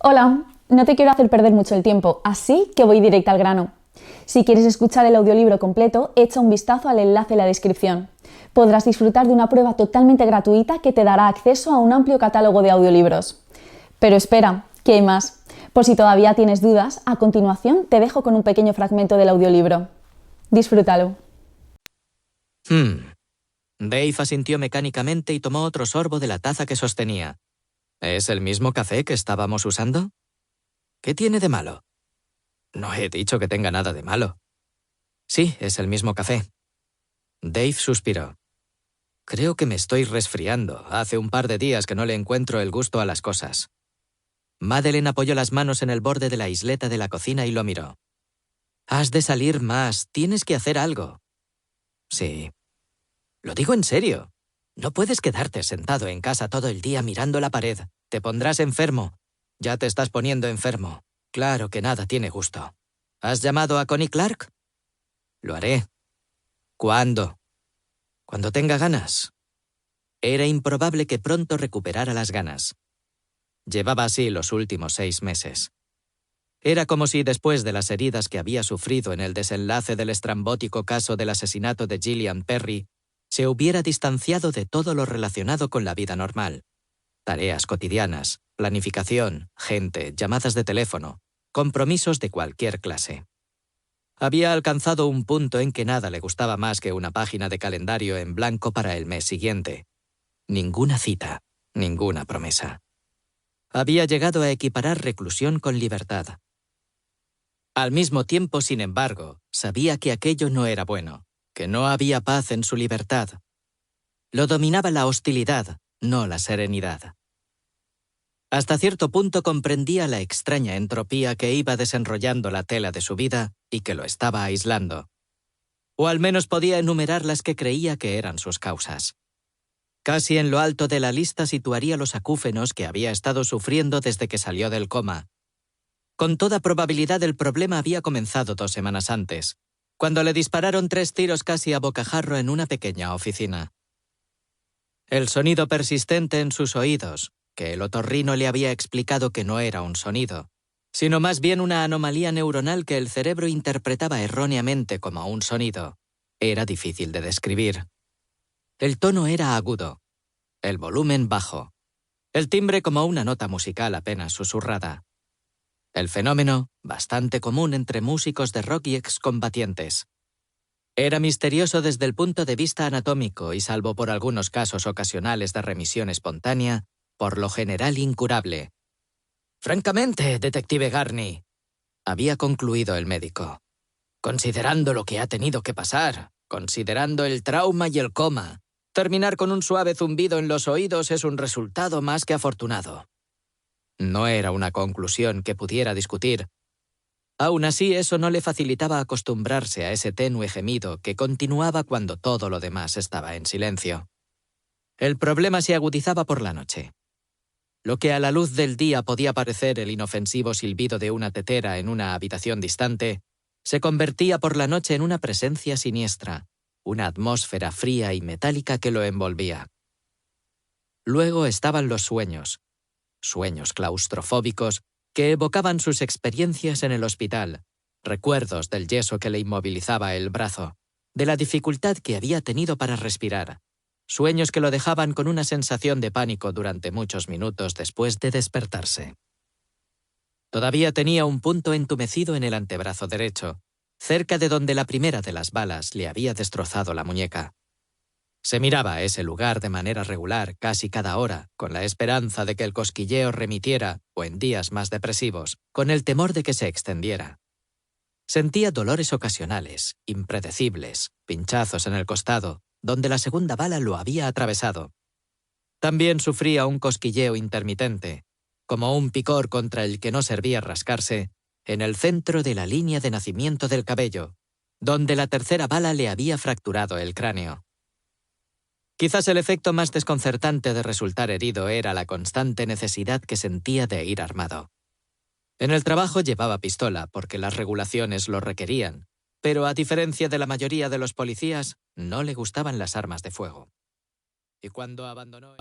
Hola, no te quiero hacer perder mucho el tiempo, así que voy directa al grano. Si quieres escuchar el audiolibro completo, echa un vistazo al enlace en la descripción. Podrás disfrutar de una prueba totalmente gratuita que te dará acceso a un amplio catálogo de audiolibros. Pero espera, que hay más. Por si todavía tienes dudas, a continuación te dejo con un pequeño fragmento del audiolibro. Disfrútalo. Dave asintió mecánicamente y tomó otro sorbo de la taza que sostenía. ¿Es el mismo café que estábamos usando? ¿Qué tiene de malo? No he dicho que tenga nada de malo. Sí, es el mismo café. Dave suspiró. Creo que me estoy resfriando. Hace un par de días que no le encuentro el gusto a las cosas. Madeleine apoyó las manos en el borde de la isleta de la cocina y lo miró. Has de salir más. Tienes que hacer algo. Sí. Lo digo en serio. No puedes quedarte sentado en casa todo el día mirando la pared. Te pondrás enfermo. Ya te estás poniendo enfermo. Claro que nada tiene gusto. ¿Has llamado a Connie Clark? Lo haré. ¿Cuándo? Cuando tenga ganas. Era improbable que pronto recuperara las ganas. Llevaba así los últimos 6 meses. Era como si después de las heridas que había sufrido en el desenlace del estrambótico caso del asesinato de Gillian Perry, se hubiera distanciado de todo lo relacionado con la vida normal. Tareas cotidianas, planificación, gente, llamadas de teléfono, compromisos de cualquier clase. Había alcanzado un punto en que nada le gustaba más que una página de calendario en blanco para el mes siguiente. Ninguna cita, ninguna promesa. Había llegado a equiparar reclusión con libertad. Al mismo tiempo, sin embargo, sabía que aquello no era bueno, que no había paz en su libertad. Lo dominaba la hostilidad, no la serenidad. Hasta cierto punto comprendía la extraña entropía que iba desenrollando la tela de su vida y que lo estaba aislando. O al menos podía enumerar las que creía que eran sus causas. Casi en lo alto de la lista situaría los acúfenos que había estado sufriendo desde que salió del coma. Con toda probabilidad el problema había comenzado 2 semanas antes, cuando le dispararon 3 tiros casi a bocajarro en una pequeña oficina. El sonido persistente en sus oídos, que el otorrino le había explicado que no era un sonido, sino más bien una anomalía neuronal que el cerebro interpretaba erróneamente como un sonido, era difícil de describir. El tono era agudo, el volumen bajo, el timbre como una nota musical apenas susurrada. El fenómeno, bastante común entre músicos de rock y excombatientes. Era misterioso desde el punto de vista anatómico y, salvo por algunos casos ocasionales de remisión espontánea, por lo general incurable. Francamente, detective Garney, había concluido el médico. Considerando lo que ha tenido que pasar, considerando el trauma y el coma, terminar con un suave zumbido en los oídos es un resultado más que afortunado. No era una conclusión que pudiera discutir. Aún así, eso no le facilitaba acostumbrarse a ese tenue gemido que continuaba cuando todo lo demás estaba en silencio. El problema se agudizaba por la noche. Lo que a la luz del día podía parecer el inofensivo silbido de una tetera en una habitación distante, se convertía por la noche en una presencia siniestra, una atmósfera fría y metálica que lo envolvía. Luego estaban los sueños claustrofóbicos que evocaban sus experiencias en el hospital, recuerdos del yeso que le inmovilizaba el brazo, de la dificultad que había tenido para respirar, sueños que lo dejaban con una sensación de pánico durante muchos minutos después de despertarse. Todavía tenía un punto entumecido en el antebrazo derecho, cerca de donde la primera de las balas le había destrozado la muñeca. Se miraba a ese lugar de manera regular casi cada hora, con la esperanza de que el cosquilleo remitiera, o en días más depresivos, con el temor de que se extendiera. Sentía dolores ocasionales, impredecibles, pinchazos en el costado, donde la segunda bala lo había atravesado. También sufría un cosquilleo intermitente, como un picor contra el que no servía rascarse, en el centro de la línea de nacimiento del cabello, donde la tercera bala le había fracturado el cráneo. Quizás el efecto más desconcertante de resultar herido era la constante necesidad que sentía de ir armado. En el trabajo llevaba pistola porque las regulaciones lo requerían, pero a diferencia de la mayoría de los policías, no le gustaban las armas de fuego. Y cuando abandonó